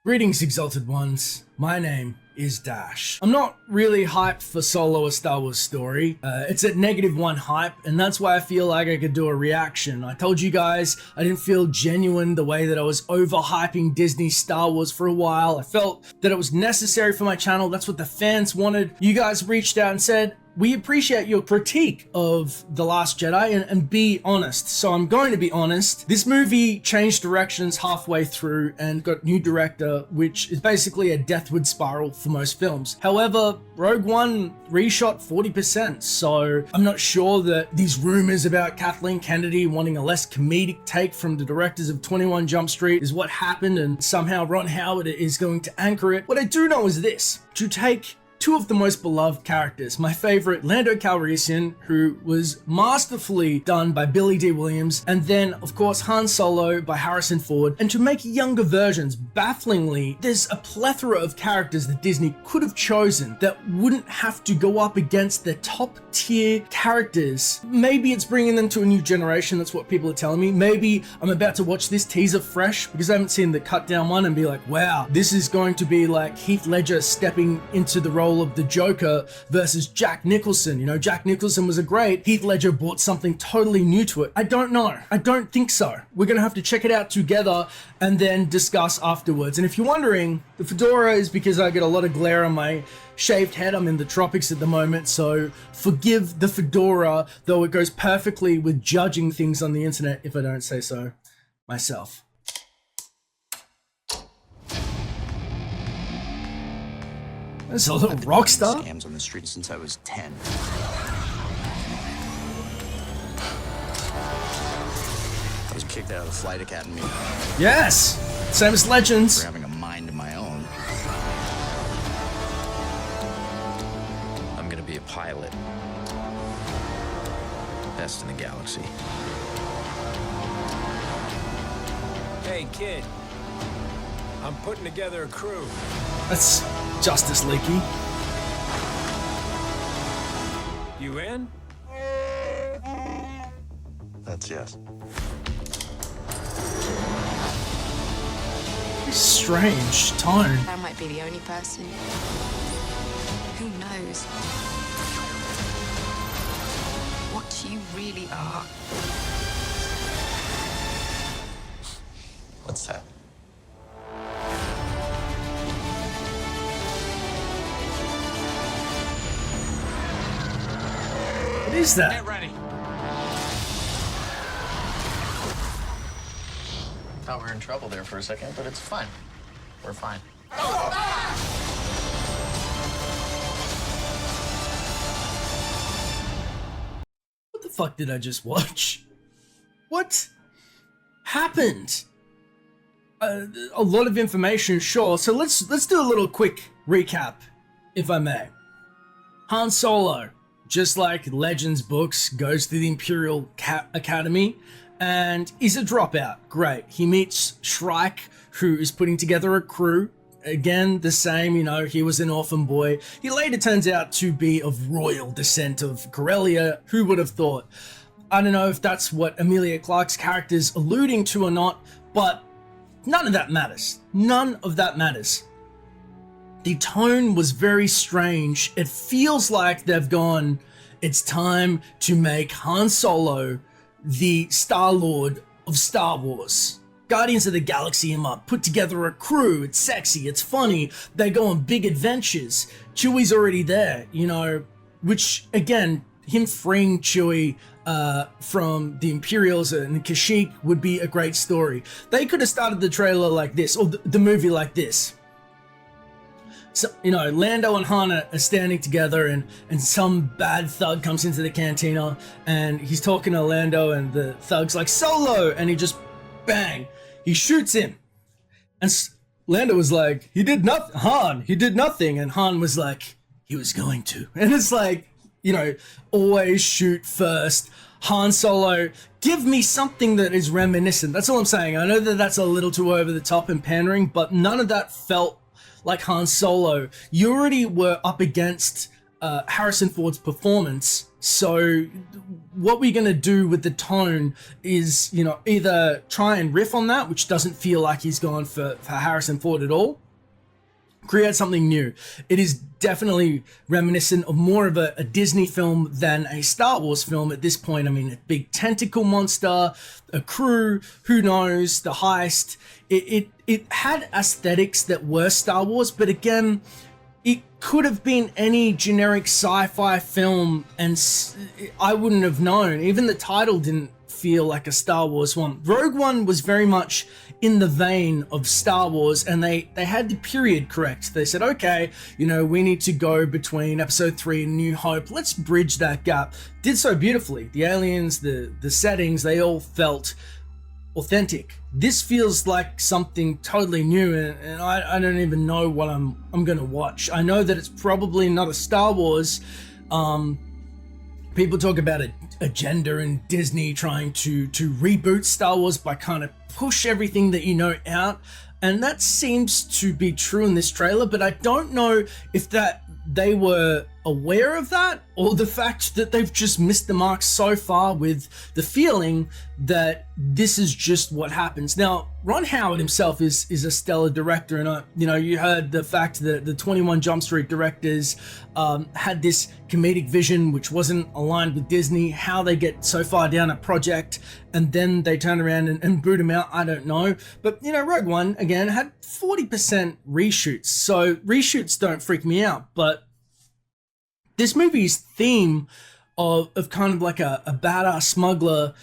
Greetings, Exalted Ones. My name is Dash. I'm not really hyped for Solo a Star Wars story. It's at -1 hype, and that's why I feel like I could do a reaction. I told you guys I didn't feel genuine the way that I was overhyping Disney Star Wars for a while. I felt that it was necessary for my channel. That's what the fans wanted. You guys reached out and said, we appreciate your critique of The Last Jedi and be honest. So I'm going to be honest. This movie changed directions halfway through and got new director, which is basically a deathward spiral for most films. However, Rogue One reshot 40%, so I'm not sure that these rumors about Kathleen Kennedy wanting a less comedic take from the directors of 21 Jump Street is what happened and somehow Ron Howard is going to anchor it. What I do know is this: to take two of the most beloved characters. My favorite, Lando Calrissian, who was masterfully done by Billy D. Williams, and then, of course, Han Solo by Harrison Ford, and to make younger versions. Bafflingly, there's a plethora of characters that Disney could have chosen that wouldn't have to go up against the top tier characters. Maybe it's bringing them to a new generation, that's what people are telling me. Maybe I'm about to watch this teaser fresh because I haven't seen the cut down one and be like, wow, this is going to be like Heath Ledger stepping into the role of the Joker versus Jack Nicholson. You know, Jack Nicholson was a great, Heath Ledger brought something totally new to it. I don't know. I don't think so. We're gonna have to check it out together and then discuss afterwards. And if you're wondering, the fedora is because I get a lot of glare on my shaved head. I'm in the tropics at the moment, so forgive the fedora, though it goes perfectly with judging things on the internet if I don't say so myself. There's a little rock star. Scams on the street since I was 10. I was kicked out of the flight academy Yes, same as Legends. for having a mind of my own. I'm gonna be a pilot. Best in the galaxy. Hey, kid. I'm putting together a crew. That's Justice Leaky. You in? That's yes. Strange tone. I might be the only person. Who knows what you really are? What's that? What is that? Get ready. Thought we were in trouble there for a second, but it's fine. We're fine. What the fuck did I just watch? What happened? A lot of information, sure. So let's do a little quick recap, if I may. Han Solo, just like Legends books, goes to the Imperial Academy and is a dropout. Great. He meets Shrike, who is putting together a crew. Again, the same, you know, he was an orphan boy. He later turns out to be of royal descent of Corellia. Who would have thought? I don't know if that's what Emilia Clarke's character's alluding to or not, but none of that matters. None of that matters. The tone was very strange. It feels like they've gone, it's time to make Han Solo the Star-Lord of Star Wars. Guardians of the Galaxy him up, put together a crew, it's sexy, it's funny, they go on big adventures. Chewie's already there, you know, which, again, him freeing Chewie from the Imperials and Kashyyyk would be a great story. They could have started the trailer like this, or the movie like this. So, you know, Lando and Han are standing together and some bad thug comes into the cantina and he's talking to Lando and the thug's like, Solo! And he just, bang, he shoots him. And Lando was like, he did nothing, Han, he did nothing. And Han was like, he was going to. And it's like, you know, always shoot first. Han Solo, give me something that is reminiscent. That's all I'm saying. I know that that's a little too over the top and pandering, but none of that felt like Han Solo. You already were up against Harrison Ford's performance. So what we're going to do with the tone is, you know, either try and riff on that, which doesn't feel like he's gone for Harrison Ford at all, create something new. It is definitely reminiscent of more of a Disney film than a Star Wars film at this point. I mean, a big tentacle monster, a crew, who knows, the heist. It had aesthetics that were Star Wars, but again, it could have been any generic sci-fi film, and I wouldn't have known. Even the title didn't feel like a Star Wars one. Rogue One was very much in the vein of Star Wars, and they had the period correct. They said, okay, you know, we need to go between Episode 3 and New Hope. Let's bridge that gap. Did so beautifully. The aliens, the settings, they all felt authentic. This feels like something totally new, and I don't even know what I'm gonna watch. I know that it's probably not a Star Wars. People talk about a agenda in Disney trying to reboot Star Wars by kind of push everything that you know out, and that seems to be true in this trailer, but I don't know if that they were aware of that, or the fact that they've just missed the mark so far with the feeling that this is just what happens. Now, Ron Howard himself is a stellar director, and you heard the fact that the 21 Jump Street directors had this comedic vision which wasn't aligned with Disney. How they get so far down a project and then they turn around and boot him out, I don't know. But you know, Rogue One again had 40% reshoots, so reshoots don't freak me out, but this movie's theme of kind of like a badass smuggler,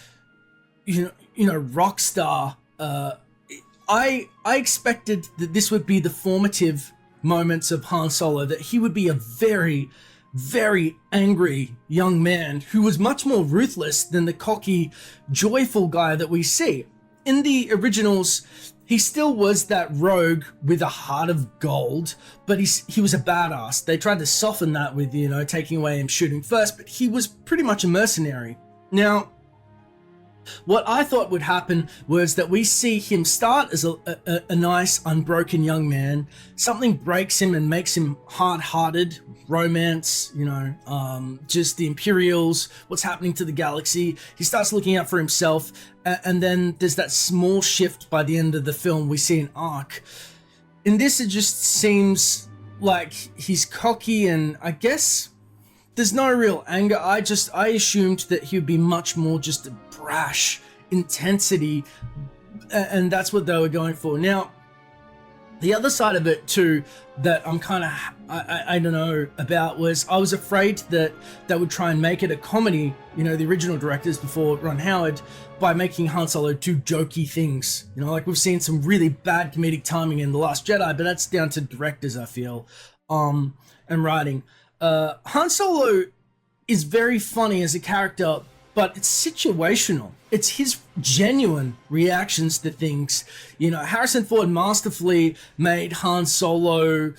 you know, rock star. I expected that this would be the formative moments of Han Solo, that he would be a very, very angry young man who was much more ruthless than the cocky, joyful guy that we see. In the originals, he still was that rogue with a heart of gold, but he was a badass. They tried to soften that with, you know, taking away him shooting first, but he was pretty much a mercenary. Now, what I thought would happen was that we see him start as a nice, unbroken young man. Something breaks him and makes him hard-hearted. Romance, you know, just the Imperials, what's happening to the galaxy. He starts looking out for himself, and then there's that small shift by the end of the film. We see an arc. In this, it just seems like he's cocky, and I guess there's no real anger. I assumed that he would be much more just a brash intensity, and that's what they were going for. Now, the other side of it too that I'm kind of I don't know about was I was afraid that they would try and make it a comedy, you know, the original directors before Ron Howard, by making Han Solo do jokey things. You know, like we've seen some really bad comedic timing in The Last Jedi, but that's down to directors, I feel, and writing. Han Solo is very funny as a character, but it's situational. It's his genuine reactions to things. You know, Harrison Ford masterfully made Han Solo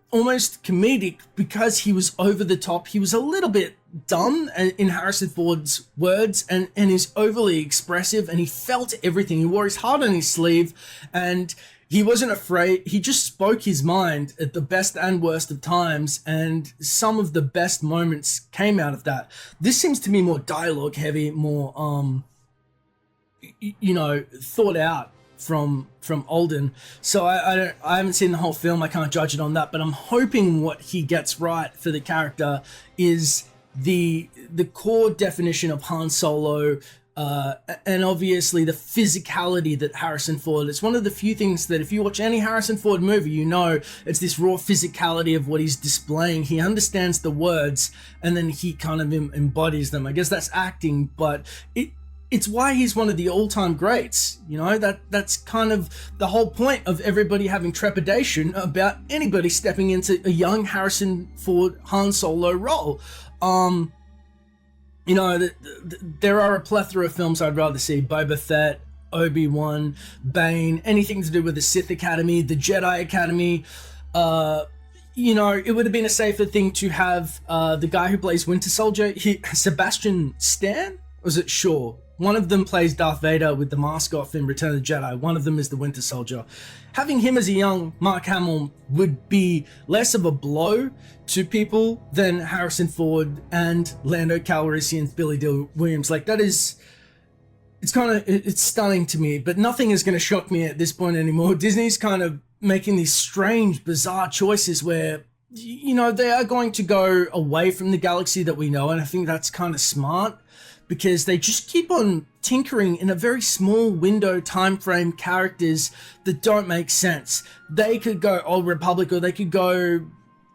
almost comedic because he was over the top. He was a little bit dumb in Harrison Ford's words, and is overly expressive, and he felt everything. He wore his heart on his sleeve, and he wasn't afraid. He just spoke his mind at the best and worst of times, and some of the best moments came out of that. This seems to me more dialogue heavy, more you know, thought out from Alden. So I haven't seen the whole film. I can't judge it on that, but I'm hoping what he gets right for the character is the core definition of Han Solo. And obviously the physicality that Harrison Ford, it's one of the few things that if you watch any Harrison Ford movie, you know it's this raw physicality of what he's displaying. He understands the words and then he kind of embodies them. I guess that's acting, but it's why he's one of the all-time greats. You know, that's kind of the whole point of everybody having trepidation about anybody stepping into a young Harrison Ford Han Solo role. You know, there are a plethora of films I'd rather see. Boba Fett, Obi-Wan, Bane, anything to do with the Sith Academy, the Jedi Academy. You know, it would have been a safer thing to have the guy who plays Winter Soldier, Sebastian Stan? Or was it Shaw? One of them plays Darth Vader with the mask off in Return of the Jedi. One of them is the Winter Soldier. Having him as a young Mark Hamill would be less of a blow to people than Harrison Ford and Lando Calrissian's Billy Dee Williams. Like, that is... It's stunning to me, but nothing is going to shock me at this point anymore. Disney's kind of making these strange, bizarre choices where, you know, they are going to go away from the galaxy that we know, and I think that's kind of smart because they just keep on tinkering in a very small window time frame characters that don't make sense. They could go Old Republic, or they could go,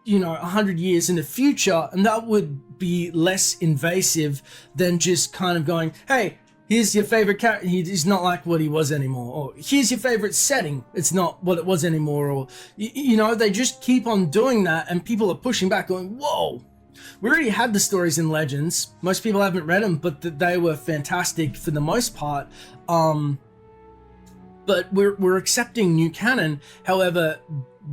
you know, 100 years in the future, and that would be less invasive than just kind of going, hey, here's your favorite character. He's not like what he was anymore. Or here's your favorite setting. It's not what it was anymore. Or, you know, they just keep on doing that, and people are pushing back going, whoa, we already had the stories in Legends. Most people haven't read them, but they were fantastic for the most part. But we're accepting new canon. However,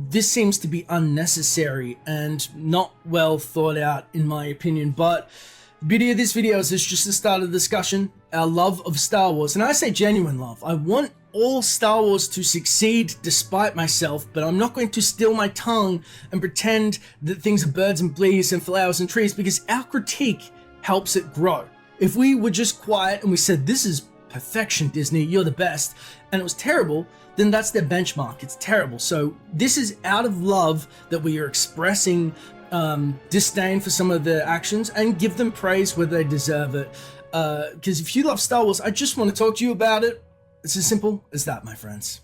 this seems to be unnecessary and not well thought out, in my opinion. But the beauty of this video is it's just the start of the discussion, our love of Star Wars. And I say genuine love. I want all Star Wars to succeed despite myself, but I'm not going to steal my tongue and pretend that things are birds and bees and flowers and trees, because our critique helps it grow. If we were just quiet and we said, this is perfection, Disney, you're the best, and it was terrible, then that's their benchmark. It's terrible. So this is out of love that we are expressing disdain for some of the actions, and give them praise where they deserve it. Because if you love Star Wars, I just want to talk to you about it. It's as simple as that, my friends.